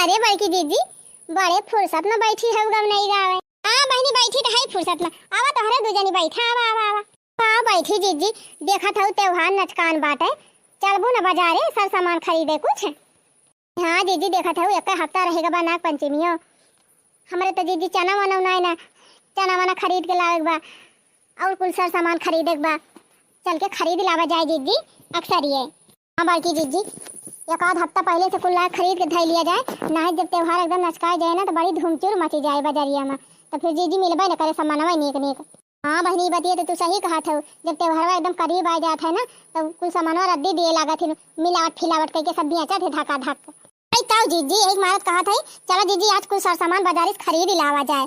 अरे बड़की दीदी बड़े फुर्सत में बैठी है गम नहीं गावे। हाँ बहनी बैठी तो है फुर्सत में। आवा तो हरे दूजनी बैठा आवा आवा आवा। हाँ बैठी जीजी देखा था त्योहार नचकान बाटे चलबू ना बाजारे सब सामान खरीदे कुछ। हाँ जीजी देखा था एक हफ्ता रहेगा बा नाग पंचमी हमारे तो जीजी चना वना उनाए ना चना वना खरीद के लावे बा और कुछ सर सामान खरीदे बा चल के खरीद लावा जाए जीजी अक्सर ये। हाँ बड़की जीजी एक आध हफ्ता पहले से कुल खरीद के धै लिया जाए ना जब त्योहार एकदम नचकाए जाए ना तो बड़ी धूमचूर मची जाए बाजारिया में तो फिर जीजी मिलबे न करे सामानवा नीक नीक। हाँ बहनी बतिए तो तू सही कहा था जब त्योहार एकदम करीब आ जाता है ना तो कुछ सामानवा रद्दी दिए लगा थी मिलावट फिलावट करके सब बेचा थे धक्का धक। ताऊ जीजी एक मारत कहा था चलो जीजी आज कुछ सामान बाजारी से खरीद लावा जाए।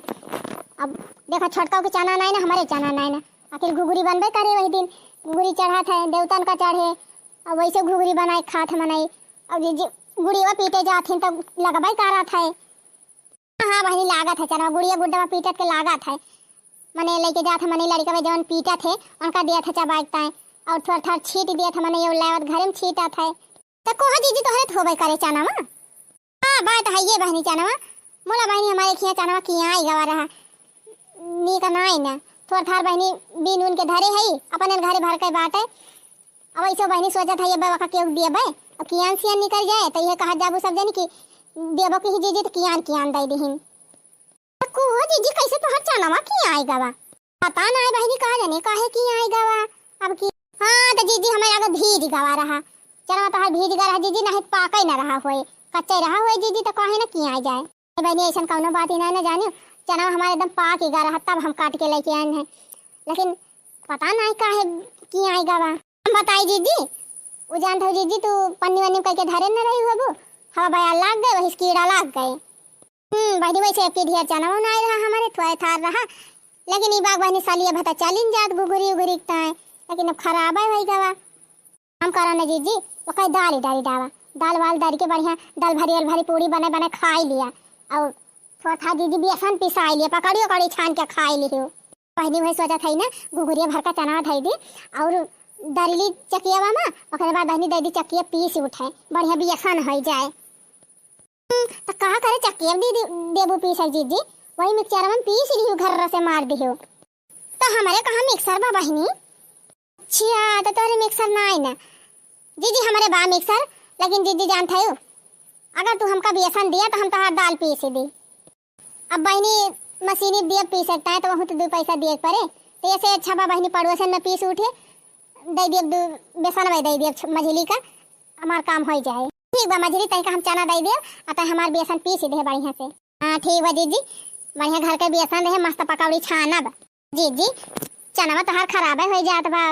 अब देखा छोटका के चना नहीं ना हमारे चना नहीं ना आखिर घुघरी बनबे करे वही दिन घुघरी चढ़ा था देवतन का चढ़े और वैसे घुघरी बनाए खा था मनाई अब जीजी गुड़िया पीटे जाते तब लगबाई का रहा था। हाँ वही लागत है चना गुड़िया गुड्डा पीटत के लागत है मने लेके जाते मने लड़का जवन पीटा थे उनका दिया था चबागता है और थोड़ा थोड़ा छीट दिया था मने ये लावत घर में छीटा था तो कोहा जीजी तोहरे थोबे करे चना में। हाँ बात है ये बहनी चना मोला बहनी हमारे खिया चना किया आई गवा रहा नी का नाई ना थोड़ा थार बहनी बीन उन के धरे है अपन घरे भर के बाटे अब ऐसे बहनी सोचा था ये बाबा का केक दिया बे और कियान सियान निकल जाए तो ये कहा जाबू सब जानी कि देबो की जीजी तो कियान कियान दे दीहिन को जीजी कैसे तोहर चनावा किया आई गवा पता ना है बहनी कहा जाने काहे किया आई गवा अब की। हाँ तो जीजी हमारे आगे भीज गवा रहा चना तोहर भीज गा रहा जीजी ना पाके ना रहा होए कच्चे रहा हुए जीजी तो कहे ना किया जाए बहनी ऐसा कौनो बात ही ना जानियो चना हमारे एकदम पाक ही गा रहा तब हम काट के लेके आए हैं लेकिन पता ना काहे किया आई गवा हम बताई जीजी वो जानते हो जीजी तू पन्नी वन्नी करके धरे न रही हो हवा बया लाग गए वही कीड़ा लाग गए। बहनी वैसे आपके ढेर चना ना रहा हमारे थोड़ा थार रहा लेकिन ये बाग बहनी सालिया भता चलिन जात गुगुरी उगुरीता है लेकिन अब खराब है वही गवा हम करा ना जीजी वो कहीं दाल ही डाली डावा दाल वाल डाल के बढ़िया दाल भरी पूरी बने बने खाई लिया और थोड़ा था दीदी बेसन पिसाई लिया पकड़ियो कड़ी छान के खाई लियो। पहली वही सोचा था ना घुघुरिया भर का चना धई दी और दरली चकिया में ओकरे बाद बहनी दे दी चकिया पीस उठाए बढ़िया बेसन हो जाए तो कहा करे चकिया दीदी देबू पीस जीजी वही मिक्सर में पीस लियो घर से मार दियो तो हमारे कहा मिक्सर बा बहनी। अच्छा तो तोरे मिक्सर ना आई ना जीजी हमारे बा मिक्सर लेकिन जीजी जानते हो अगर तू हमका बेसन दिया तो हम तो हाथ दाल पीस दी अब बहनी मशीनी दिया पीस सकता है तो वहाँ तो 2 पैसा दिए पड़े तो ऐसे अच्छा बा बहनी पड़ोसन में पीस उठे दे दिए बेसन में दे दिए मछली का हमारा काम हो जाए ठीक बा मछली तय का हम चना दे दिए अतः हमारे बेसन पीस दे बढ़िया से। हाँ ठीक बा जीजी बढ़िया घर के बेसन रहे मस्त पकौड़ी छानब जीजी चना तो हर खराब है हो जात बा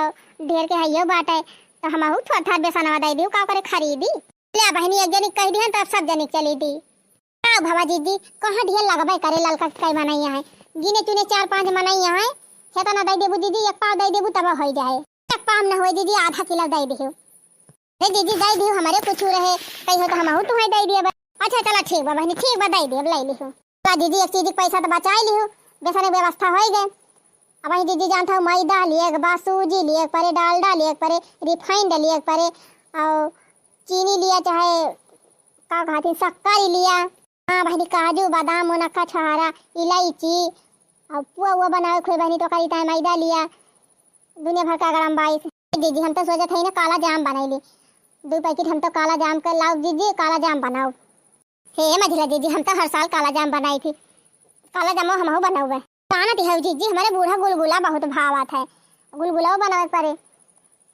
ढेर के है बाटे तो हम थोड़ा थोड़ा बेसन दे दी का करे खरीदी ले बहनी एक जनी कह दी तब सब जनी चली दी भवा जीजी कहाँ ढेर लगबे करे ललका कई बनाई है गिने चुने 4-5 बनाई है हे तो ना दे देबू दीदी एक पाव दे देबू तब हो जाए एक पाव ना हो दीदी आधा किलो दे दियो रे जीजी दे दियो हमारे कुछ रहे कहीं हो तो हम तुम्हें दे दिए। अच्छा चला ठीक बा बहनी ठीक बा दे दिए ले लियो दीदी एक चीज पैसा तो बचा लियो बेसन की व्यवस्था हो गए। अब वही दीदी जानता हूँ मैदा लिए बा सूजी लिए परे डालडा लिए परे रिफाइंड लिए परे और चीनी लिया चाहे का कहती शक्कर लिया। हाँ बहनी काजू बादाम मुनक्का छहारा इलायची और पुआ हुआ बनाए खोए बहनी तो करी टाइम मैदा लिया दुनिया भर का गरम बाईस दीदी हम तो सोचा था ना काला जाम बनाई ली 2 पैकेट हम तो काला जाम कर लाओ दीदी काला जाम बनाओ हे मझिला दीदी हम तो हर साल काला जाम बनाई थी काला जाम हम बनाओ है काना ती है जीजी हमारे बूढ़ा गुलगुला बहुत भाव आता है गुलगुला बनावे परे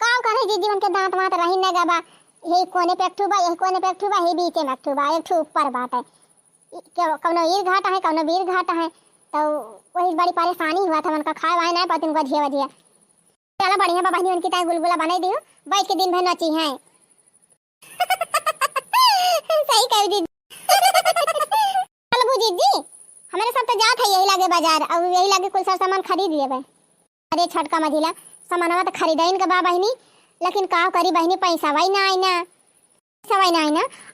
का करे जीजी उनके दांत वात रही न गबा हे कोने पे अक्टूबा ये कोने पे अक्टूबा हे बीच में अक्टूबा एक ऊपर बात है कौनो ईर घाटा है कौनो वीर घाटा है तो वही बड़ी परेशानी हुआ था उनका खाए वाए ना पति उनका झिया वजिया चलो बढ़िया बाबा ने उनकी ताई गुलगुला बनाई दियो बैठ के दिन भर नची है सही कह दीदी चलो जीजी हमारे साथ तो जात है यही लागे बाजार और यही लागे कुल सारा सामान खरीद लिए भाई अरे छटका मझिला सामानवा तो खरीदा इनका बा बहनी लेकिन का करी बहनी पैसा वही ना आई ना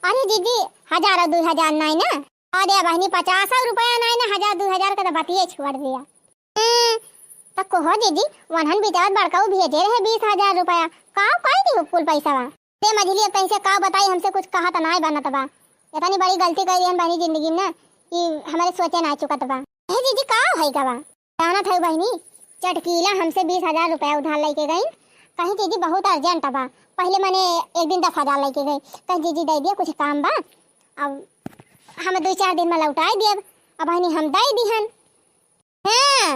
अरे दीदी 1000-2000 ना आई ना अरे बहनी 50 रुपया ना आई ना 1000-2000 का तो बतिये छोड़ दिया तो कहो दीदी वनहन बिचावत बड़काऊ भेजे रहे 20,000 रुपया का दी कुल पैसा ते मझली कहीं से का बताई हमसे कुछ कहा तो ना बनत बा इतनी बड़ी गलती कर दी बहनी जिंदगी में ना कि हमारे सोचे ना चुकत बा। हे जीजी का है गवा जाना था बहनी चटकीला हमसे 20,000 रुपया उधार लेके गई। कहीं जीजी बहुत अर्जेंट बा, पहले मैंने एक दिन 10,000 लेके गई। कहीं जीजी दे दिया कुछ काम बा, अब हम 2-4 दिन में लौटाई दिए। अब बहनी हम दे दिहन। हाँ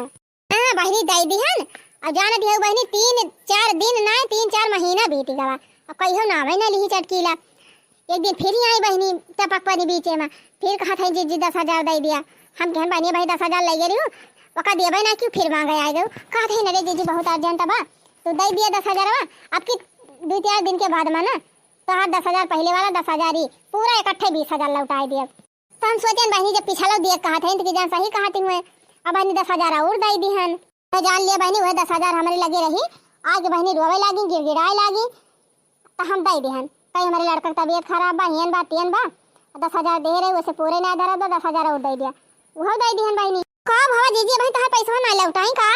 बहनी दे दिहन। अब जाना दिया बहनी 3-4 दिन ना 3-4 महीना बीत गवा। अब कहियो ना आवे ना ली चटकीला। एक दिन फिर ही आई बहनी टपक पानी बीचे में, फिर कहा था जीजी 10,000 दे दिया। हम कहन बहनी भाई 10,000 ले गई हूँ वका दिया भाई ना क्यों फिर मांगे आए गए। कहा थे नरे जीजी बहुत अर्जेंट बा तो दे दिया 10,000। अब की 2-4 दिन के बाद में ना तो हाँ 10,000 पहले वाला 10,000 ही पूरा इकट्ठे 20,000 लौटाई दिया। तो हम सोचे बहनी जब पिछला दिए कहा था कि जान सही कहा हुए। अब बहनी 10,000 और दे दी हन। तो जान लिया बहनी वह 10,000 हमारे लगे रही। आज बहनी रोवे लागी गिड़गिड़ाए लागी तो हम दे दी हन। कहीं हमारे लड़का की तबीयत खराब बा हियन बा तियन बा 10,000 दे रहे वैसे पूरे ना धरा तो 10,000 और दे दिया। वह दे दी हन बहनी। कब हवा जीजी भाई तहार पैसा ना लौटाई का?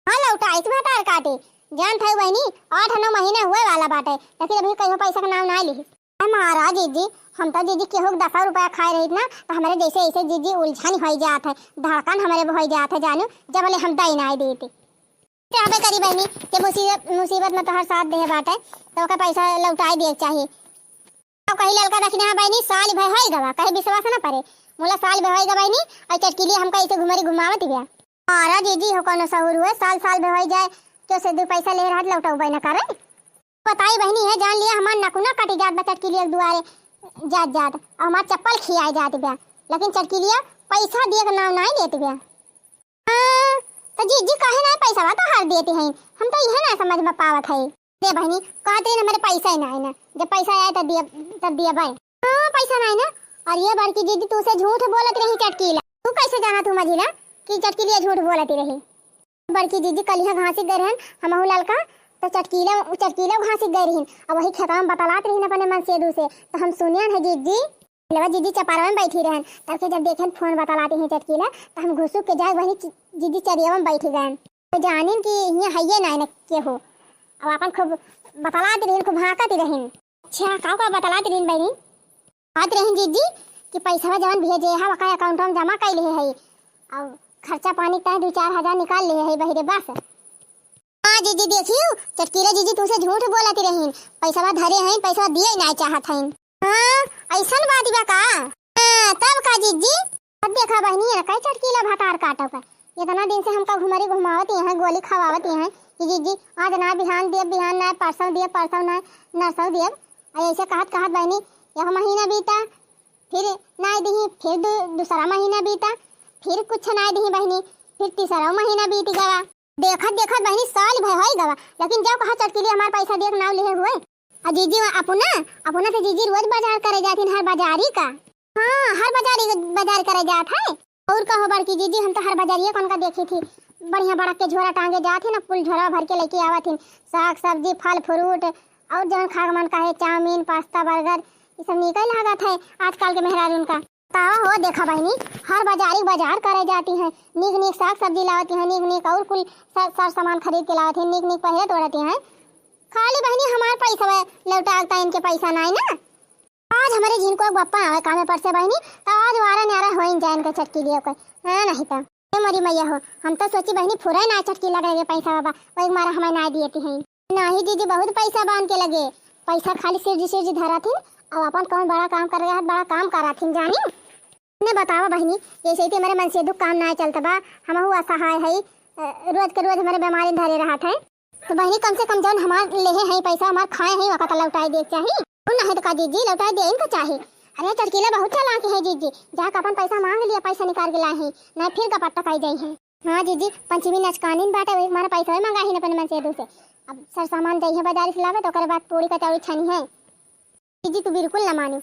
हाँ लौटाई तो तार काटे जान था बहनी 8-9 महीने हुए वाला बाटे लेकिन अभी कहीं पैसा का नाम ना ली। महाराज जीजी हम तो जीजी केहू 10 रुपया खाए रही ना तो हमारे जैसे ऐसे जीजी उलझन हो जात है, धड़कन हमारे हो जात है जानू जब बोले हम दई ना देते चाहे करी बहनी के मुसीबत में तो हर साथ दे बाटे तो का पैसा लौटाई दिए चाहिए। अब कहीं लड़का देखने हाँ बहनी साल भर है गवा कहीं विश्वास ना पड़े मोला साल भर होगा बहनी और चटकीली हम कैसे घुमरी घुमावत गया। महाराज जीजी हो कौन सहूर हुए साल भर हो जाए क्यों से 2 पैसा ले रहा लौटाऊ बहना करे बताई बहनी है जान लिया हमार नकुना कटी जात बा चटकीलिया दुआरे जात और हमार चप्पल खियाए जात बा लेकिन चटकीलिया पैसा दिए का नाम नहीं लेते बा। हाँ तो जीजी काहे ना पैसा वा तो हार देते हैं हम तो यह ना समझ में पावत है। दे बहनी कहते हैं हमारे पैसा ही ना है ना जब पैसा आया तब दिया भाई। हाँ पैसा नहीं ना और ये बड़की जीजी तू से झूठ बोलत रही चटकीला तू कैसे जाना तू मझिला कि चटकीलिया झूठ बोलती रही। बड़की जीजी कल यहाँ घासी गए रहन हमहू लड़का तो चटकीला घासी गए रही और वही खेतवा में बतलात रही अपने मन से से तो हम सुनियन है जीजी चपारा में बैठी रहन तब जब देखे फोन बतलाते हैं चटकीला तो हम घुसुक के जाए वही जीजी चरिया में बैठी गए तो जानिन कि यहाँ है ना के हो। अब अपन खूब बतलाती रही खूब हाँकती रही। अच्छा का बतलाती रही बहनी बात रही जीजी कि पैसा जवन भेजे है वका अकाउंट में जमा कर लिए है और खर्चा पानी तय 2-4 हजार निकाल लिए है बहिरे बस। हाँ जीजी देखियो चटकीला जीजी तुमसे झूठ बोलती रही पैसा धरे हैं पैसा दिए ना चाहत हैं। हाँ ऐसा बात बा का? तब का जीजी अब देखा बहनी है कई चटकीला भतार काटो का इतना दिन से हमका घुमरी घुमावत हैं गोली खवावत हैं कि जीजी आज ना बिहान ना परसों ना नरसों दिए ऐसे कहत बहनी 1 महीना बीता फिर ना दी फिर दूसरा महीना बीता फिर कुछ ना दी बहनी फिर तीसरा महीना बीत गवा देखत बहनी साल भर हो गवा लेकिन जब कहा चटकीली हमारे पैसा देख नाव लिए हुए और जीजी अपना तो जीजी रोज बाजार करे जाती हर बाजारी का। हाँ हर बाजार करे जात है और कहो बड़की जीजी हम तो हर बाजारिया कौन का देखी थी बढ़िया बड़ा के झोरा टांगे जाती ना फुल झोरा भर के लेके आवत थी साग सब्जी फल फ्रूट और जौन खाग मन का है चाउमीन पास्ता बर्गर ये सब निकल लागत है आजकल के मेहराज उनका तावा हो देखा बहनी हर बाजार करे जाती हैं निक साग सब्जी लावती हैं निक और कुल सर सामान खरीद के लावती हैं निक पहले तोड़ती हैं खाली बहनी हमारे पैसा लौटाता इनके पैसा नहीं ना। आज हमारे जिनको बप्पा आवे कामे पर से बहनी तो आज वारा न्यारा हो जाए इनके चटकी लिए कोई हाँ नहीं तो मरी मैया हो हम तो सोची बहनी फुरा ना चटकी लगे पैसा बाबा वही मारा हमें ना दिए हैं नहीं जीजी बहुत पैसा बांध के लगे पैसा खाली सिर धरा थी अब अपन कौन बड़ा काम कर रहा है बड़ा काम करा थी जानी ने बतावा बहनी जैसे ही मेरे मन से दुख काम ना चलता बा हम हुआ असहाय है रोज के रोज हमारे बीमारी धरे रहा था तो बहनी कम से कम जौन हमारे ले है पैसा हमारे खाए है वक्त लौटाई दे चाहिए नहीं तो का जीजी लौटाई दे इनको चाहिए। अरे चटकीला बहुत चालाक है जीजी जाकर अपन पैसा मांग लिया पैसा निकाल के लाए हैं ना फिर का पट्टा खाई जाई है। हाँ जीजी पंचमी नचकानीन बाटे वही हमारा पैसा ही मंगा ही अपने मन से से अब सर सामान जाइए बाजार से लावे तो करे बात पूरी कचौड़ी छनी है जीजी तू बिल्कुल ना मानो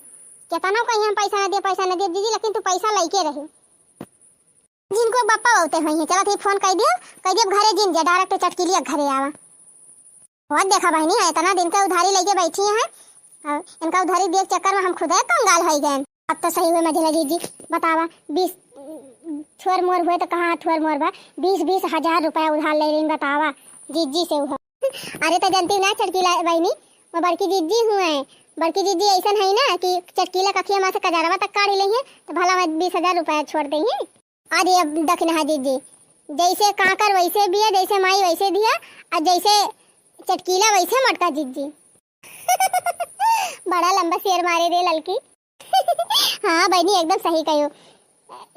कितना कहीं हम पैसा न दे दीजिए लेकिन तू पैसा लेके रही जिनको बप्पा होते हुए चलो थे फोन कर दियो घरे जिन जा डायरेक्ट चटकीलिया घरे आवा बहुत देखा बहनी है इतना दिन का उधारी लेके बैठी है और इनका उधारी देख चक्कर में हम खुद कंगाल हो गए। अब तो सही हुए मझिला जीजी बतावा 20 थोर मोर हुए तो कहाँ थोर मोर बा 20 हजार रुपया उधार ले रही बतावा जीजी से हुआ। अरे तो जनती ना चटकीला बहनी वो बड़की जीजी हुए बड़की जीजी ऐसा है ना कि चटकीला कखिया माँ से कजारवा तक काढ़ लेंगे तो भला मैं 20,000 रुपया छोड़ देंगे। अरे अब दखना जीजी, जैसे काकर वैसे बिया, जैसे माई वैसे दिया, और जैसे चटकीला वैसे मटका जीजी। बड़ा लंबा शेर मारे रे लड़की। हाँ बहनी एकदम सही कहो,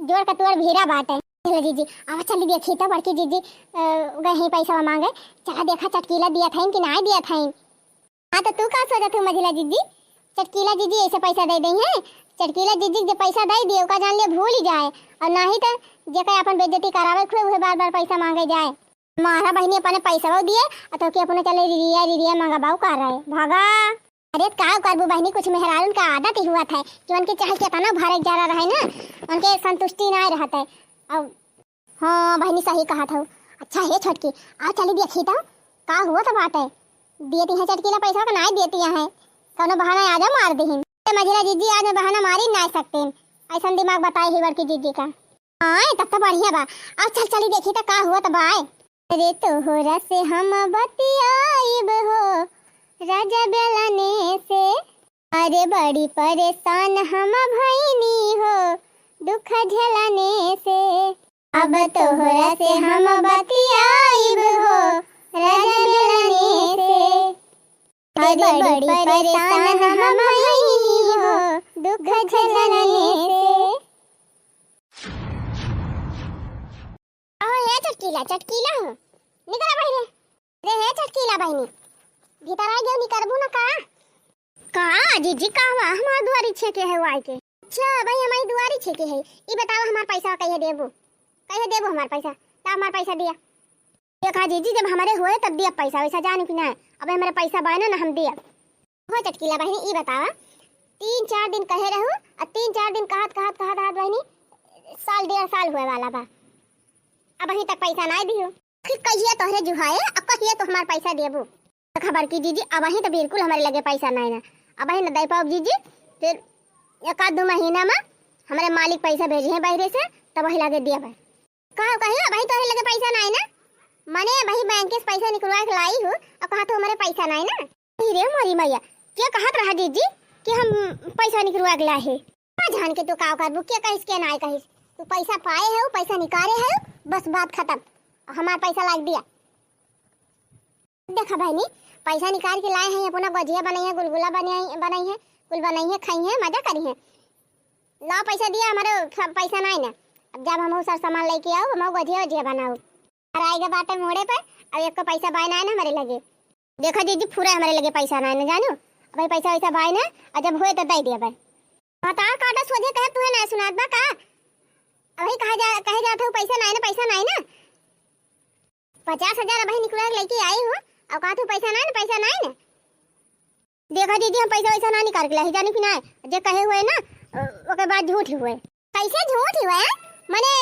जोर का तोड़ भीरा बात है। चलो जीजी अब चली देखी तो बड़की जीजी गए ही पैसा मांगे, चला देखा चटकीला दिया था कि नहीं दिया था। हाँ तो तू का सोचा तू मझिला जीजी, चटकीला जीजी ऐसे पैसा दे देंगे, चटकीला जीजी जो पैसा दे दिए का जान लिया भूल ही जाए, और नहीं तो जे कहे अपन बेइज्जती करावे खुद वह बार बार पैसा मांगे जाए। मारा बहनी अपने पैसा दिए तो कि अपने चले रिरिया रिरिया मांगा बाऊ कर रहे भागा। अरे का करबू बहनी, कुछ मेहरारून का आदत ही हुआ था कि उनके चाहे कितना भारत जा रहा है ना, उनके संतुष्टि नहीं रहता है। अब हाँ बहनी सही कहा था। अच्छा है छोटकी आज चली देखी तो का हुआ था बात है, देती है चटकीला पैसा का नहीं देती है, कौनो बहाना आ जाओ मार दही। मझिला जीजी आज में बहाना मारी नहीं सकते, ऐसा दिमाग बताए ही बड़की जीजी का। हाँ तब तो बढ़िया बा, अब चल चली देखी तो का हुआ तो बाय। अरे तोहरा से हम बतियाइब हो राजा बेलाने से, अरे बड़ी परेशान हम भईनी हो दुख झेलने से, अब तोहरा से हम बतियाइब हो राजा बेलाने से, अरे बड़ी परेशान हम भईनी हो दुख झेलने से। चटकीला चटकीला हो निकला बहने रे है चटकीला बहनी भीतर आ गयो निकरबू ना का जीजी का हुआ हमार दुआरी छेके है वाई के। अच्छा भाई हमारी दुआरी छेके है, ई बताओ हमार पैसा कहिए देबो हमार पैसा ता हमार पैसा दिया देखा जीजी जब हमारे होए तब दिया पैसा वैसा जाने कि ना, अब हमारे पैसा बाय ना हम दिया हो। चटकीला बहनी ई बतावा 3-4 दिन कहे रहू और 3-4 दिन कहत बहनी साल 1.5 साल हुए वाला बा, अब अभी तक पैसा नहीं दियो, फिर कहिए तोहरे जुहाए अब कहिए तो हमार पैसा देबो। खबर की जीजी अब अही तो बिल्कुल हमारे लगे पैसा नहीं ना, अब अही न दे पाओ जीजी, फिर 1-2 महीना में हमारे मालिक पैसा भेजे हैं बाहर से तब वही लगे दिया भाई। कहिए अब अही तोहरे लगे पैसा नहीं ना, मने भाई बैंक से पैसा निकलवा के लाई हूँ और कहा तो हमारे पैसा नहीं ना। रे मारी मैया क्या कहत रहा जीजी कि हम पैसा निकलवा के लाए है, जान के तू का करबू के कहिस के नहीं कहिस, तू पैसा पाए है पैसा निकाले है बस बात खत्म, हमारा पैसा लाग दिया। देखा बहनी पैसा निकाल के लाए हैं, अपना गजिया बनाई है, गुलगुला बनाई है, कुल बनाई है, खाई है, मजा करी है, ला पैसा दिया हमारे पैसा नहीं ना। अब जब हम सर सामान लेके आओ हम गजिया बनाओ और आएगा बाटे मोड़े पर, अब एक को पैसा बाय ना हमारे लगे। देखा जीजी पूरा हमारे लगे पैसा नहीं ना जानो, अब पैसा वैसा बाय ना और जब हुए तो दे दिया भाई। बता काटा सोझे कहे तू है ना सुनात बा का, अभी कहे जाता हूँ पैसा नहीं ना 50,000 अभी निकला लेके आई हूँ और कहा तू पैसा नहीं ना। देखा दीदी हम पैसा वैसा ना निकाल के लाई जाने की ना, जो कहे हुए ना उसके बाद झूठ हुए। कैसे झूठ हुआ मने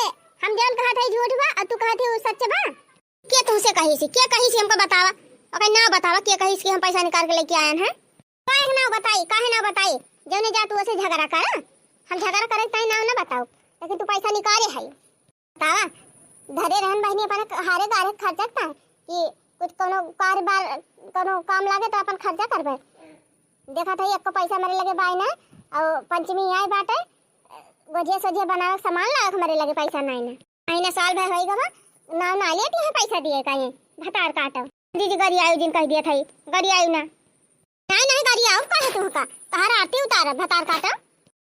हम जान कहा था झूठ बा और तू कहती हूँ सच बा, क्या तुमसे कही सी हमको बतावा, अगर ना बतावा क्या कही सी हम पैसा निकाल के लेके आए हैं, काहे ना बताई जौने जा तू उसे झगड़ा कर, हम झगड़ा करे ताई ना बताओ, लेकिन तू पैसा निकाले है बतावा धरे रहन बहनी अपन हारे गारे खर्चा का कि कुछ कोनो कारोबार कोनो काम लागे तो अपन खर्चा करबे। देखा था एक को पैसा मेरे लगे बाय ना और पंचमी आई बाटे गोजिया सोजिया बनावे सामान लाग हमारे लगे पैसा नहीं ना, महीना साल भर होई गवा ना ना लेती है पैसा दिए काहे भतार काटो दीदी गरी आयु दिन कह दिया था गरी आयु ना नहीं गरी आऊ कहे तू का तहारा आरती उतार भतार काटो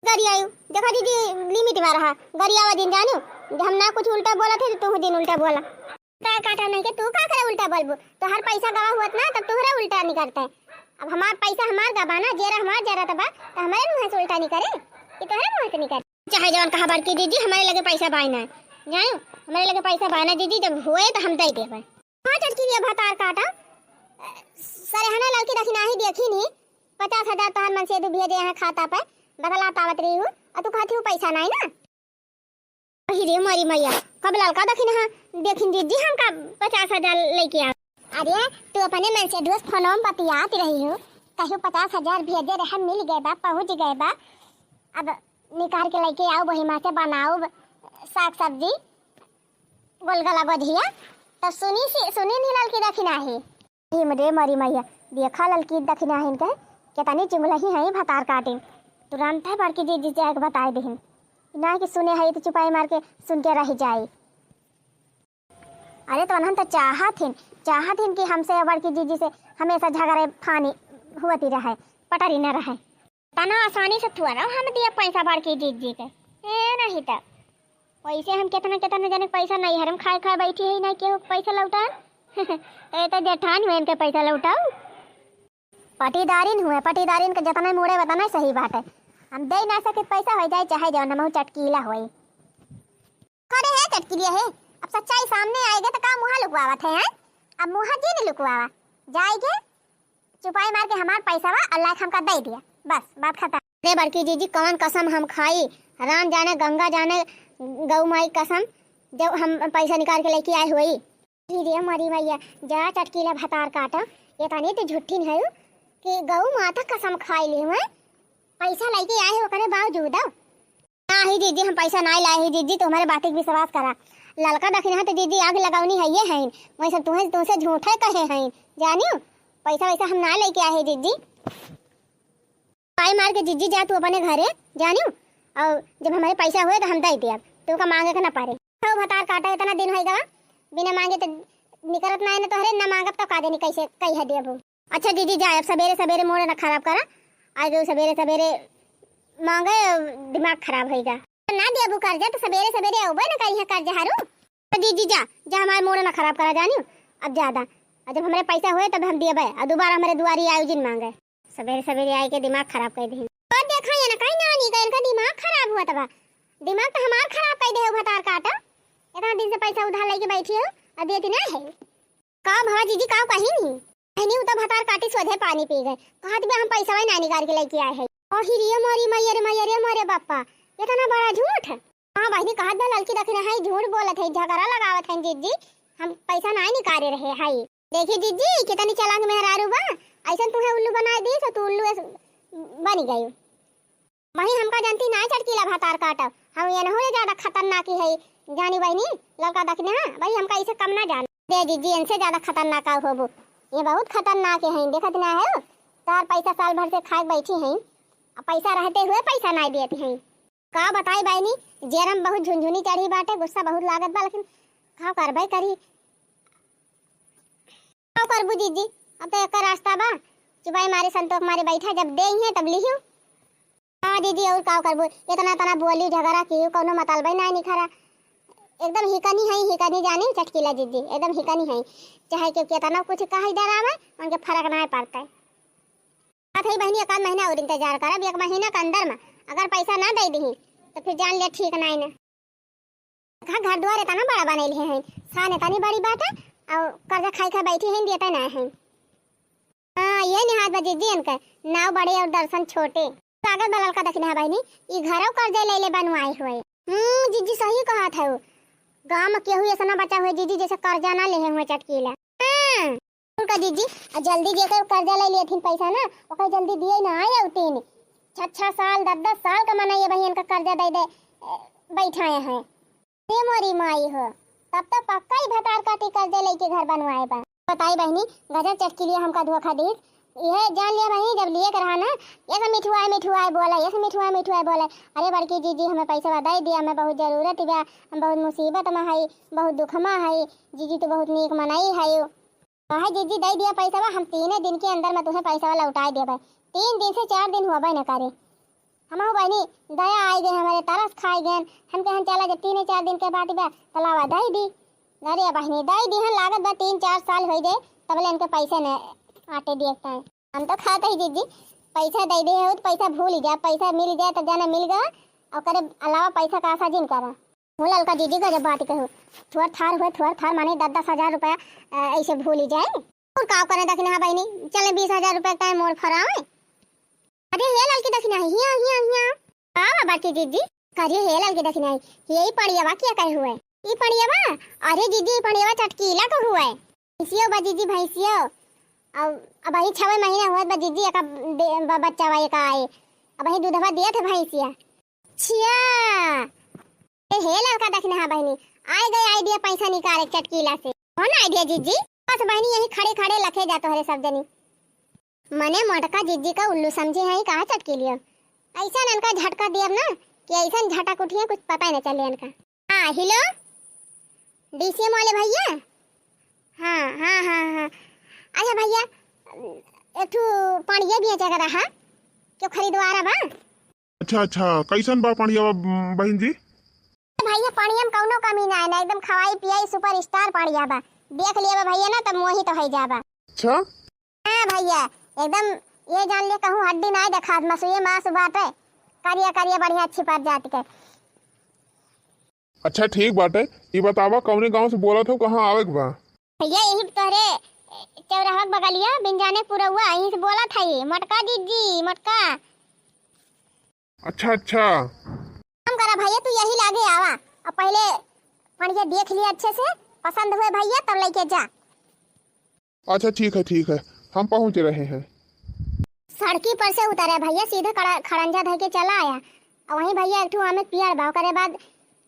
गरी आयु। देखा दीदी लिमिट में रहा गरी आवा दिन जानो हम ना कुछ उल्टा बोला थे तो तू दिन उल्टा बोला तार काटा नहीं के तू का करे उल्टा बोलबो तो हर पैसा गवा हुआ ना तब तोहरा उल्टा नहीं करता है। अब हमार पैसा हमार गवाना जेरा हमार जरा तबा तो हमारे मुंह से उल्टा नहीं करे कि तोहरे मुंह से नहीं करे। चाहे जवान कहा बार की दीदी हमारे लगे पैसा बायना है जानो हमारे लगे पैसा बायना दीदी जब हुए तो हम दे देबे। हां चटकी लिया भतार काटा सरे हना लड़की रखी नहीं देखी नहीं 50,000 तोहर मन से दू भेजे यहां खाता पे बगला तावत रही हूं और तू कहती हूं पैसा नहीं ना। अरे मारी मैया कब लड़का देखी ना देखी दीदी हम का 50,000 लेके आ। अरे तू अपने मन से दोस्त फोन में बतियाती रही हो कहियो 50,000 भेजे रहे मिल गए बा पहुंच गए बा, अब निकाल के लेके आओ वही मां से बनाओ साग सब्जी गोलगला गोधिया तो सुनी नहीं लड़की देखी नहीं रे मारी मैया देखा लड़की देखी नहीं इनके केतनी चुगलही है भतार काटे तुरंत है बड़की जीजी जाके बताए देहिन ना कि सुने है तो चुपाई मार के सुन के रह जाए। अरे तो हम तो चाहत हिन कि हमसे बड़की जीजी से हमेशा झगड़े फानी हुआती रहे पटरी न रहे तना आसानी से थुआ हम दिया पैसा बड़की जीजी के नहीं तो पैसे हम कितना जने पैसा नहीं हरम खाए बैठी है नहीं केहू पैसा लौटा तो जेठान हुए इनके पैसा लौटाओ पटीदारिन हुए पटीदारिन के जितना मुड़े बताना सही बात है हम दे ना सके पैसा हो जाए चाहे जाओ नमहू चटकीला होई करे है चटकीलिया है। अब सच्चाई सामने आएगा तो का मुहा लुकवावत है हैं? अब मुहा जी ने लुकवावा जाएगे चुपाई मार के हमार पैसा वा अल्लाह हमका दे दिया बस बात खत्म। अरे बड़की जीजी कौन कसम हम खाई राम जाने गंगा जाने गौ माई कसम जब हम पैसा निकाल के लेके आए हुई रे मरी भैया जा चटकीला भतार काटा ये तानी तो झूठी है कि गौ माता कसम खाई ली हुए पैसा लेके आए हो करे बावजूद ना ही जीजी हम पैसा ना लाए ही जीजी तुम्हारे बात विश्वास करा ललका दखिना तो जीजी आग लगावनी है ये है वही सब तुम्हें तुमसे झूठे कहे हैं जानियो पैसा वैसा हम ना लेके आए जीजी पाई मार के जीजी जा तू अपने घरे जानियो और जब हमारे पैसा हुए तो हम दे दिया तू का मांगे का ना पारे तो भतार काटा इतना दिन होगा बिना मांगे तो निकलत ना है तो हरे ना मांगब तो का देनी कैसे कही है देबू। अच्छा जीजी जा अब सवेरे मोड़ ना खराब करा आज सवेरे मांगे दिमाग खराब होगा ना देबू कर्जा तो सवेरे आउबे ना कहीं कर्जा हारू तो जीजी जा हमारे मोड़ ना खराब करा जानियो अब ज्यादा जब हमारे पैसा हुए तब हम दिए और दोबारा हमारे दुआरी आयोजन मांगे सवेरे आए के दिमाग खराब कर दी और देखा ये ना कहीं नानी का इनका दिमाग खराब हुआ तब दिमाग तो हमार खराब कर दे भतार काटा इतना दिन से पैसा उधार लेके बैठी हो अब देती ना है का भवा जीजी का कहीं नहीं तो भतार काटी सोधे पानी पी गए कहत बे हम पैसा ना निकाल के लेके आए हैं और हिरिया मोरी मैया मोरे बापा इतना बड़ा झूठ हां बहनी कहत बे लड़की देख रहे है झूठ बोलत है झगड़ा लगावत है जीजी हम पैसा ना निकाले रहे है देखिए जीजी कितनी चालाक मेहरारू बा ऐसा तुम्हें उल्लू बना दी तो उल्लू बन गई वही हमका जानती ना चटकीला भतार काटा हम ये न हो ज्यादा खतरनाक है जानी बहनी लड़का देखने हां भाई हमका इसे कम ना जान दे जीजी इनसे ज्यादा खतरनाक होबो ये बहुत खतरनाक है देखत ना है तार पैसा साल भर से खाए बैठी हैं पैसा रहते हुए पैसा ना देती हैं का बताई बहनी जेरम बहुत झुनझुनी चढ़ी बाटे गुस्सा बहुत लागत बा लेकिन का करबे करी का करबू जीजी अब तो एक रास्ता बा चुपाई मारे संतोष मारे बैठा जब दे ही है तब लिहियो हां दीदी और का करबू इतना बोली झगड़ा की कोनो मतलब ना निखरा एकदम हिकनी जानी चटकीला जीजी एकदम हिकनी है चाहे कि कितना कुछ कह डरावे उनके फर्क ना पड़ता है बात है बहनी एक महीना और इंतजार करब एक महीना के अंदर में अगर पैसा ना दे दी तो फिर जान ले ठीक नहीं ना घर द्वार इतना बड़ा बनैले हैं सान इतनी बड़ी बात है और कर्जा खाई बैठी हैं देता ना है हां ये निहात बा जीजी इनका नाव बड़े और दर्शन छोटे कागज बलल का देखना है बहनी ई घरों कर्जा ले ले बनवाए हुए जीजी सही कहा था वो गांव में केहू ऐसा ना बचा हुए जीजी जैसे कर्जा ना ले हुए चटकीला का जीजी जल्दी जेकर कर्जा ले लिए थी पैसा ना ओकर जल्दी दिए ना आए उतीन 6 साल 10 साल का मना ये बहन का कर्जा दे बैठाए हैं ते मोरी माई हो तब तो पक्का ही भतार काटी कर्जा लेके घर बनवाए बा बताई बहनी गजब चटकीलिया हमका धोखा दी ये जान लिया बहनी जब लिए कर ना ये सब मिठुआ बोला ये सब मिठुआ बोला अरे बड़की जीजी हमें पैसा दे दिया हमें बहुत जरूरत बा हम बहुत मुसीबत में है बहुत दुख में है जीजी तो बहुत नीक मनाई है कहा जीजी दे दिया पैसा हम 3 दिन के अंदर में तुम्हें पैसा लौटा देबे 3 दिन से 4 दिन होबे न करे हम बहनी दया आई गए हमारे तरस खाई गए हम कहन चला जब 3-4 दिन के बाद बा तलावा दे दी अरे बहनी दे दी लागत बा 3-4 साल हो गए तबले इनके पैसे न आटे देखता है हम तो खाते ही जीजी पैसा दे दे हो तो पैसा भूल ही जाए पैसा मिल जाए तो जाना मिल गया और करे अलावा पैसा का आशा जिन करा भूल का जीजी का जब बात कहो थोड़ा थार माने 10-10 हजार रुपया ऐसे भूल ही जाए और का करे दखना है बहनी चले 20,000 रुपया टाइम मोड़ फरावे अरे हे लड़की दखना है हिया हां बाकी जीजी करिए हे लड़की दखना है यही पड़ियावा क्या कहे हुए ई पड़ियावा अरे जीजी पड़ियावा चटकीला को हुआ है भैंसियो बा जीजी भैंसियो अब ही 6 महीना हुआ बा जीजी का बच्चा वाए का आए अब ही दूधवा दिया था भैंसिया छिया हे लड़का देखना है बहनी आए गए आइडिया पैसा निकाले चटकीला से कौन आइडिया जीजी बस बहनी यही खड़े लखे जाते हरे सब जनी मने मोटका जीजी का उल्लू समझे है कहा चटकी लियो। ऐसा इनका झटका दिया ना कि ऐसा झटक उठिए कुछ पता ही नहीं चले इनका। हाँ हेलो डीसीएम वाले भैया। हाँ हाँ हाँ हाँ अच्छा भैया एक ठू पानी भी अच्छा रहा क्यों खरीदवारा बा। अच्छा अच्छा कैसन बा पानिया बहन जी। भैया पानी हम कौनो कमी ना है ना एकदम खवाई पियाई सुपर स्टार पानी बा देख लिया भैया ना तब मोही तो है जाबा। अच्छा हाँ भैया एकदम ये जान ले कहूँ हड्डी ना देखा मसुए मांस बाटे करिया करिया बढ़िया अच्छी पड़ जाती है। अच्छा ठीक बाटे ये बतावा कौने गांव से बोला था कहाँ आवे के बा। भैया यही तोहरे चौराहा बगलिया बिंजाने पूरा हुआ यहीं से बोला था ये मटका दीदी मटका। अच्छा अच्छा हम करा भैया तू यही लागे आवा और पहले बढ़िया देख लिया अच्छे से पसंद हुए भैया तब लेके जा। अच्छा ठीक है हम पहुंच रहे हैं। सड़की पर से उतरे भैया सीधे खड़ंजा धर के चला आया और वहीं भैया एक ठू हमें पियर बा करे बाद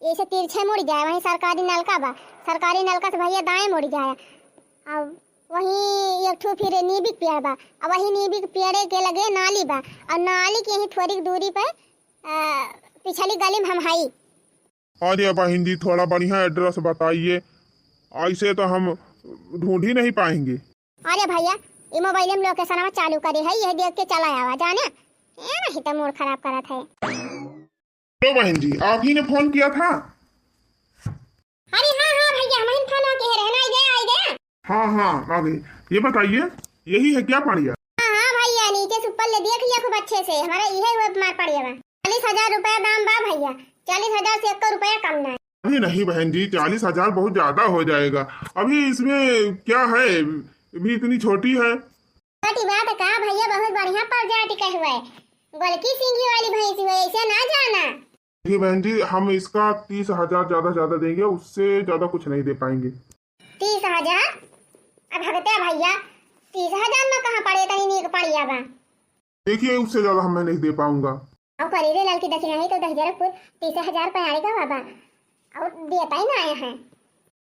ऐसे तिरछे मुड़ जाए वहीं सरकारी नलका बा सरकारी नलका से भैया दाएं मुड़ जाए अब वहीं एक ठू फिर नीबिक पेड़ बा और वहीं नीबिक पेड़े के लगे नाली बा और नाली की यहीं थोड़ी दूरी पर पिछली गली में हम हाई। अरे बहन जी थोड़ा बढ़िया एड्रेस बताइए ऐसे तो हम ढूंढ ही नहीं पाएंगे। अरे भैया ये मोबाइल में लोकेशन चालू करे है यह देख के चला आवा जाने ये नहीं तो मूड खराब करा था। तो बहन जी आप ही ने फोन किया था। अरे हाँ हाँ भैया हम फोन के रहना आ गए। हाँ आ गई ये बताइए यही है क्या पानिया। हाँ भैया नीचे से ऊपर ले देख लिया खूब अच्छे से हमारा यही मार पड़ेगा 40,000 रुपया दाम बा भैया 40,000 से 1 रुपया कम ना है। नहीं बहन जी 40,000 बहुत ज्यादा हो जाएगा अभी इसमें क्या है भी इतनी छोटी है। छोटी बात का भैया बहुत बढ़िया प्रजाति का हुआ है गोलकी सिंगी वाली भैंस हुई ऐसे ना जाना। देखिए बहन जी हम इसका 30,000 ज्यादा देंगे उससे ज्यादा कुछ नहीं दे पाएंगे। 30,000 अब भगते भैया 30,000 में कहाँ पड़े तनी नीक पड़िया बा। देखिए उससे ज्यादा हम नहीं दे पाऊंगा। और खरीदे लाल की दक्षिणा ही तो 10,000 कुछ 30,000 पे आएगा बाबा और देता ही ना आया है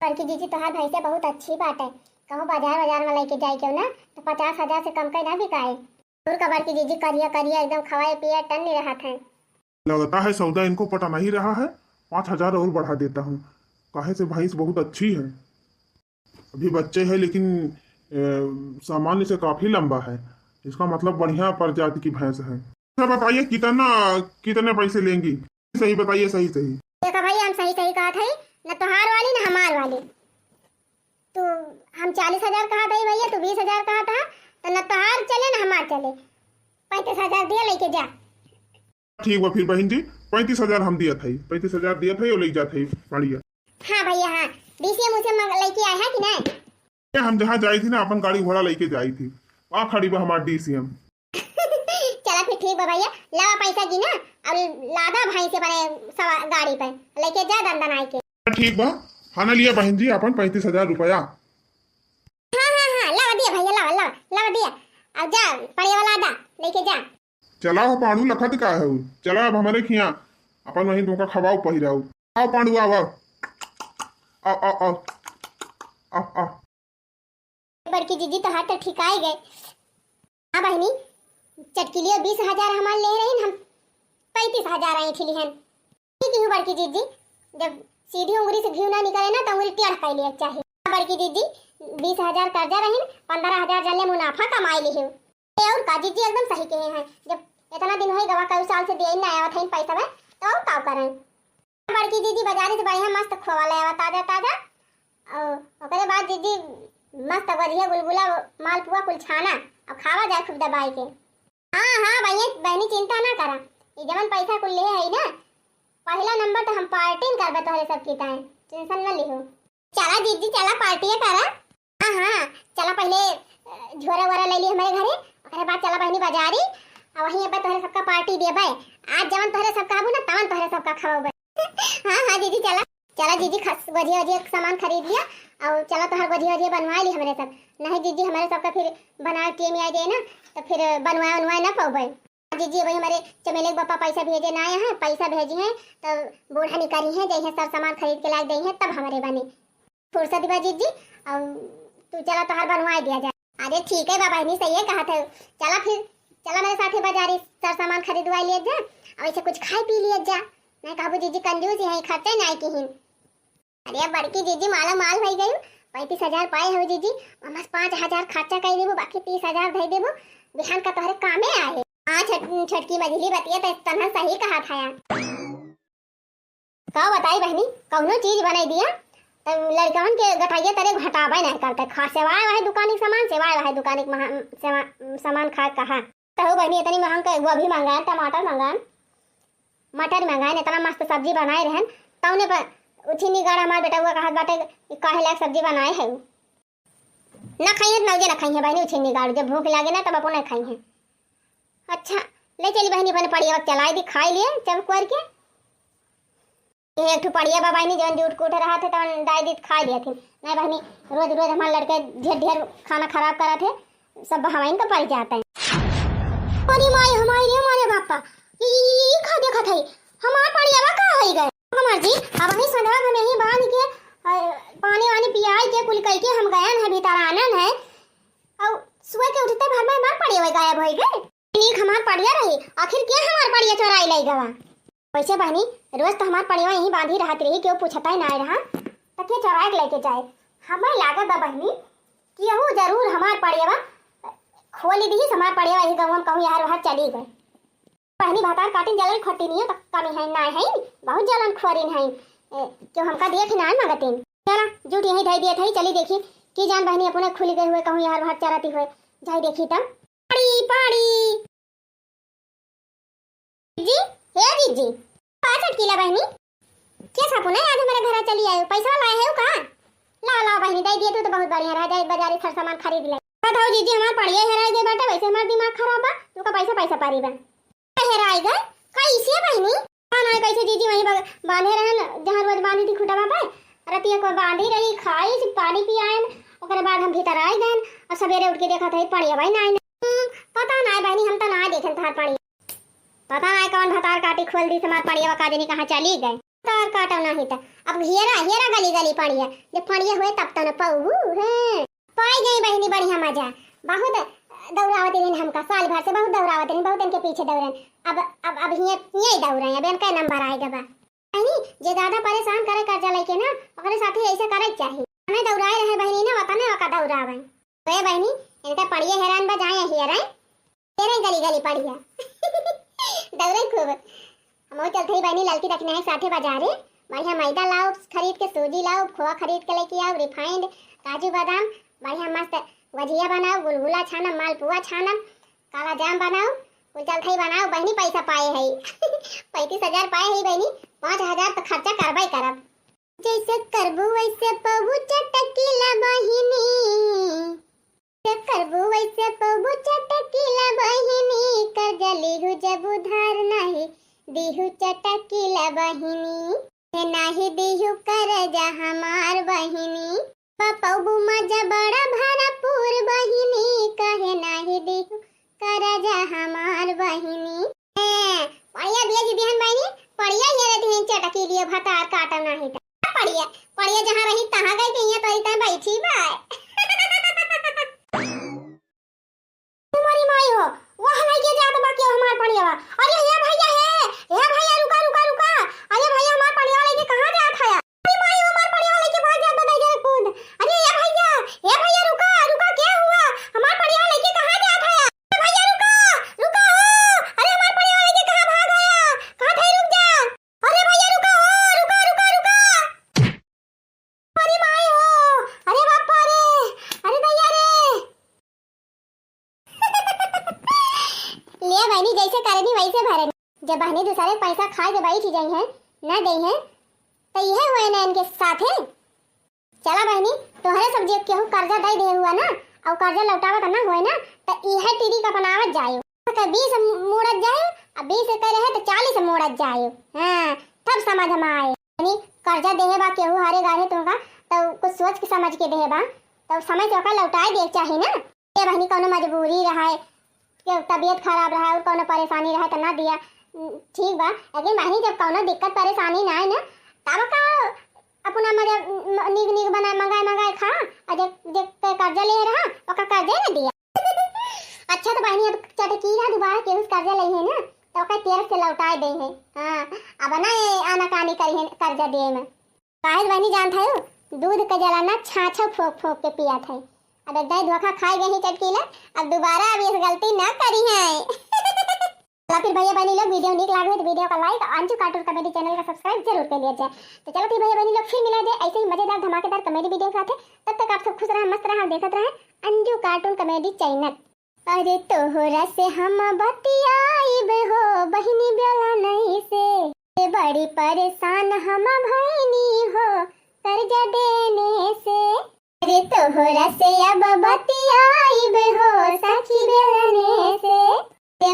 पर की जीजी तोहार भैंसे बहुत अच्छी बात है कहूँ बाजार में लेके जाए क्यों ना तो 50,000 से कम का ना बिकाए दूर कबर की जीजी करिया एकदम खवाए पिए टन नहीं रहा था। लगता है सौदा इनको पता नहीं रहा है 5,000 और बढ़ा देता हूँ काहे से भैंस बहुत अच्छी है अभी बच्चे है लेकिन सामान्य से काफी लंबा है इसका मतलब बढ़िया प्रजाति की भैंस है। बताइए कितने पैसे लेंगी सही बताइए सही देखा भाई हम सही कहा था न तोहार वाली न हमार वाली तो हम 40,000 कहा था भैया तो 20,000 कहा था तो न तोहार चले न हमार चले 35,000 दिया लेके जा। ठीक बा फिर बहन जी 35,000 हम दिया था 35,000 दिया था ले जा थे बढ़िया। हाँ भैया हाँ डीसीएम उसे लेके आया है कि नहीं। हम जहाँ जाई थी ना अपन गाड़ी घोड़ा लेके जाई थी वहाँ खड़ी बा हमार डीसीएम। चला फिर ठीक बा भैया लावा पैसा की ना अब लादा भाई से बने गाड़ी पे लेके जा दंदन आई के। ठीक बा खाना लिया बहन जी अपन 35,000 रुपया। हाँ लावा दिया भैया लावा दिया अब जा पड़े वाला दा लेके जा। चला हो पांडू लखत का है चला अब हमारे खिया अपन वहीं तुमका खवाओ पहिराओ आओ पांडू आओ आओ बड़की जीजी तो हाथ तो ठिकाई गए। हाँ बहनी चटकी लियो 20,000 हमारे ले रही हम 35,000 आई थी लिहन ठीक है बड़की जीजी जब सीधी उंगली से घी ना निकले ना तो उंगली टेढ़ कर लिया चाहिए। बड़की जीजी 20,000 कर्जा रही 15,000 जल्ले मुनाफा कमाई ली है और का जीजी एकदम सही कहे हैं जब इतना दिन हो गवा कई साल से दे ना आया था पैसा में तो और का करें। बड़की जीजी बाजारी से बढ़िया मस्त खोवा ले आवा ताजा और ओकरे बाद जीजी मस्त बढ़िया गुलगुला मालपुआ कुल छाना और खावा जाए खूब दबाई के। हाँ भैया बहनी चिंता ना करा ये जमन पैसा कुल ले है ना पहला नंबर तो हम पार्टी करबे तोहरे सब की ताए टेंशन न लिहो। चला जीजी चला पार्टी करा। हाँ चला पहले झोरा वोरा ले ली हमारे घरे ओकरे बाद चला बहनी बाजारी और वहीं अब तोहरे सबका पार्टी देबे आज जवन तोहरे सबका आबू ना तवन तोहरे सबका खवाबे। हाँ जीजी चला जीजी गजिया सामान खरीद लिया और चला तो हर गजिया बनवा ली हमारे सब नहीं जीजी हमारे सबका फिर बना टीम आ जाए ना तो फिर बनवाए ना पाओगे। जीजी वही हमारे चमेले के पापा पैसा भेजे ना आए हैं पैसा भेजे हैं तो बूढ़ा निकारी है जैसे सब सामान खरीद के लाग दी है तब हमारे बने फुर्सत बा जीजी और तू चला तो हर बनवा दिया जाए। अरे ठीक है बाबा, नहीं सही है कहा था। चला फिर, चला मेरे साथ बाजारी सर सामान खरीदवा लिए जा, और ऐसे कुछ खाई पी लिए जा। मैं कहबू जीजी कंजूस है, खर्चे नहीं की। अरे बड़की जीजी माला माल भई गई, 35,000 पाए हो जीजी, बस 5,000 खर्चा कर देबो, बाकी 30,000 दे देबो, बिहान का तोहरे कामे आए। हाँ छटकी मझली बतिया तो तन्हा सही कहा था यार। का बताई बहनी, कौनो चीज बनाई दिया तो लड़कन के गठाइए तरे घटावे नहीं करते, खा सेवाए वह दुकानिक सामान, सेवाए वह दुकानिक सामान खा कहा तो बहनी इतनी महंग का गोभी मंगाए, टमाटर मंगाए, मटर मंगाए, इतना मस्त सब्जी बनाए रहन, तौने पर उठी निगाड़ हमार बेटा हुआ कहा बाटे काहे लायक सब्जी बनाए है। ना खाइए तो नौजे ना खाइए बहनी, उठी निगाड़ जब भूख लागे ना तब अपन नहीं खाइए। अच्छा ले चली बहनी, अपने पड़िया वक्त चलाई दी, खाई लिए चब करके एक ठो पड़िया बाबा नहीं जौन जूट कूट रहा थे तो दाई दी खा लिए थे। नहीं बहनी रोज रोज हमारे लड़के ढेर ढेर खाना खराब करा थे, सब हवाइन तो पड़ जाते हैं। अरे माई हमारी मारे बापा ये खा देखा था हमार पड़िया का हो गए हमार जी। अब ही सदा में नहीं बांध के पानी वानी पियाई के कुल कई के हम गए हैं भीतर आनन है, और सुबह के उठते भर में हमार पड़िया गायब हो गए। नीक हमार पड़िया रही, आखिर क्या हमार पड़िया चोराई लाई गवा। वैसे बहनी रोज तो हमार पड़िया यहीं बांधी रहत रही, क्यों पूछता ही ना रहा तो क्या चोरा के लेके जाए। हमें लागत है बहनी कि यहू जरूर हमार पड़िया खोली दी, हमार पड़िया यही गाँव में कहूँ यार वहाँ चली गए। बहनी भातार काटिन जलन खोटी नहीं है तो कमी है ना है, बहुत जलन खोरिन है, जो हमका दिए थे ना मगतिन चला झूठ यहीं ढाई दिए थे। चली देखी कि जान बहनी अपने खुली गए हुए कहूँ यार वहाँ चराती हुए जाई देखी तब पाड़ी पाड़ी जी हे जीजी 5 किलो बहनी क्या सापू नहीं आज हमारे घर चली आए, पैसा लाए है का ला ला बहनी दे दिए तो बहुत बढ़िया रह जाए, बाजारी सर सामान खरीद ले। बताओ जीजी हमार पड़िए हेराई गए बेटा, वैसे हमार दिमाग खराब बा, तुमका पैसा पैसा पारी बा हेराई गए कैसे बहनी ना कैसे जीजी वहीं बांधे रहन जहां रोज बांधी थी खुटा पे, रतिया को बांधी रही खाई पानी पियान, ओकरे बाद हम भीतर आई गए और सवेरे उठ के देखा था पड़िया भाई ना पता ना बहनी, हम तो ना देखे थार पड़िया, पता नहीं कौन भतार काटी खोल दी हमार पड़िया का नहीं कहाँ चली गए, तार काटा नहीं था। अब हेरा हेरा गली गली पड़िया, जब पड़िया हुए तब तो न पाऊ है पाई गई बहनी बढ़िया मजा, बहुत दौड़ावती रही हमका साल भर से, बहुत दौड़ावती रही, बहुत इनके पीछे दौड़न। अब यही दौड़ हैं, अब इनका नंबर आएगा बा बहनी, जे ज्यादा परेशान करे कर्जा लेके ना ओकरे साथे ऐसे करे चाहिए, हमें दौड़ाए रहे बहनी ना वता ने ओका दौड़ावे वे बहनी इनका पड़िया हैरान बा जाए हेराई तेरे गली गली पड़िया दौड़े खूब। हम चलते ही बहनी लड़की रखने है साथे बाजारे, बढ़िया मैदा लाओ खरीद के, सूजी लाओ, खोआ खरीद के लेके आओ, रिफाइंड काजू बादाम, बढ़िया मस्त गुजिया बनाओ, गुलगुला छानम, मालपुआ छानम, काला जाम बनाओ, कुल चलते ही बनाओ बहनी। पैसा पाए है 35,000 पाए है बहनी, 5,000 तो खर्चा करबई करब, जैसे करबू वैसे पबू चटकीला बहिनी, करबू वैसे पबू चटकीला बहिनी, कर जलीहु जब उधार नहीं दीहु चटकीला बहिनी, हे नाही दीहु कर जा हमार बहिनी, पपबू मजा बड़ा भरपूर बहिनी, कहे नाही दीहु कर जा हमार बहिनी। पड़िया बिया जी बिहान बहिनी पड़िया ये रहती है चटकी लिए भतार काटा नहीं था, पड़िया पड़िया जहाँ रही तहाँ गई थी, तो इतना बैठी बाय तुम्हारी माई हो वहाँ नहीं के जात बाकी हमार पड़िया। अरे ये भैया है, ये भैया रुका रुका रुका, अरे भैया हमार पड़िया लेके कहाँ जात है? अरे माई हमार पड़िया लेके भाग जात बताई जरा कूद। अरे ये भैया रुका रुका, क्या हुआ हमार पड़िया लेके कहाँ जात है? भैया रुका रुका हो, अरे हमार पड़िया लेके कहाँ भाग गया, कहाँ थे रुक जा, अरे भैया रुका हो, रुका रुका रुका, अरे माई हो, अरे बापा रे, अरे भैया रे ले बहनी जैसे करनी वैसे भरनी, जब बहनी दूसरे पैसा खा के बैठ जाई है ना दई है तो यह हुए ना इनके साथ है। चला बहनी तोहरे सब जे केहू कर्जा दे दे हुआ ना और कर्जा लौटावा करना होए ना तो यह टीडी का बनावत जायो, तो 20 मोड़त जायो, अब 20 करे है तो 40 मोड़त जायो, हां तब समझ में आए। बहनी कर्जा देहे बा केहू हारे गारे तुमका तो कुछ सोच के समझ के देहे बा, तो समय से ओका लौटाए दे चाहिए ना। ये बहनी कोनो मजबूरी रहा कि तबीयत खराब रहा और कोनो परेशानी रहा तो ना दिया ठीक बा, लेकिन बहनी जब कोनो दिक्कत परेशानी ना है ना तब का अपना मजा नीक नीक बना मंगाए खा और जे कर्जा ले रहा ओका कर्जा न दिया। अच्छा तो बहनी अब चटकी ना दोबारा केहू से कर्जा लई है ना तो ओका तेरस से लौटाए दे है। हां अब ना आना कानी करी है कर्जा दे में। काहे बहनी जानत है दूध का जलाना छाछा फोक फोक के पिया था। अब एक धोखा खाई गई चटकी ला अब दोबारा अब ये गलती ना करी है। चलो फिर भैया बहनी लोग वीडियो ठीक लगा तो वीडियो का लाइक और अंजू कार्टून कॉमेडी चैनल का सब्सक्राइब जरूर कर लिया जाए। तो चलो फिर भैया बहनी लोग फिर मिला जाए ऐसे ही मजेदार धमाकेदार कॉमेडी वीडियो के साथ। तब तक आप सब खुश रहे मस्त रहे देखते रहे अंजू कार्टून कॉमेडी चैनल। अरे तोहरा से हम बतियाइब हो बहनी बेला नहीं से बड़ी परेशान हम भइनी हो कर्जा देने से। अरे तोहरा से अब बतियाइब हो सखी बेलने से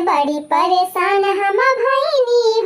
बड़ी परेशान हम भइनी